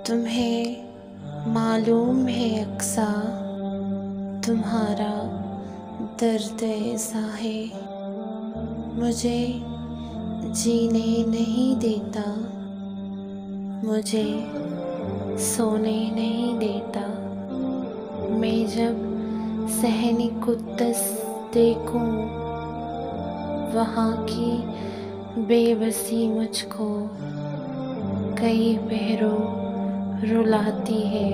तुम्हें मालूम है अक्सा तुम्हारा दर्द ऐसा है, मुझे जीने नहीं देता, मुझे सोने नहीं देता। मैं जब सहनी कुद्दस देखूं, वहाँ की बेबसी मुझको कई पहरों रुलाती है,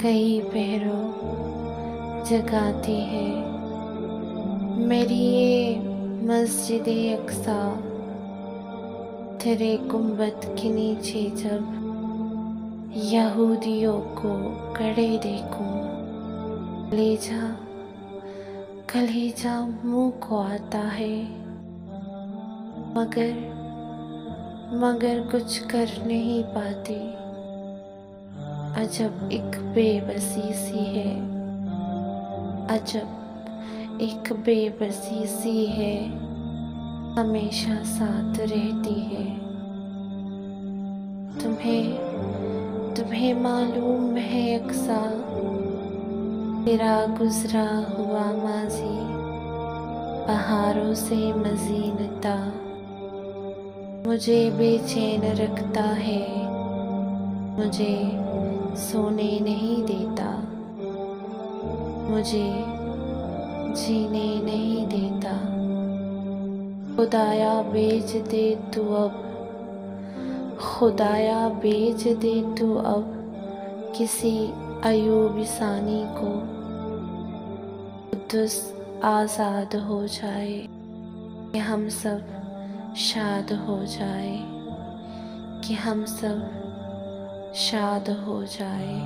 कई पहरों जगाती है। मेरी ये मस्जिद अक्सा तेरे गुंबद के नीचे जब यहूदियों को खड़े देखूं, कलेजा मुँह को आता है, मगर कुछ कर नहीं पाते। अजब एक बेबसी सी है, अजब एक बेबसी सी है, हमेशा साथ रहती है। तुम्हें मालूम है अक्सा तेरा गुजरा हुआ माजी बहारों से मज़ीद था, मुझे बेचैन रखता है, मुझे सोने नहीं देता, मुझे जीने नहीं देता। खुदाया बेच दे तू अब, खुदाया बेच दे तू अब किसी अयूब सानी को, कुद्दुस आज़ाद हो जाए कि हम सब शाद हो जाए, कि हम सब शाद हो जाए।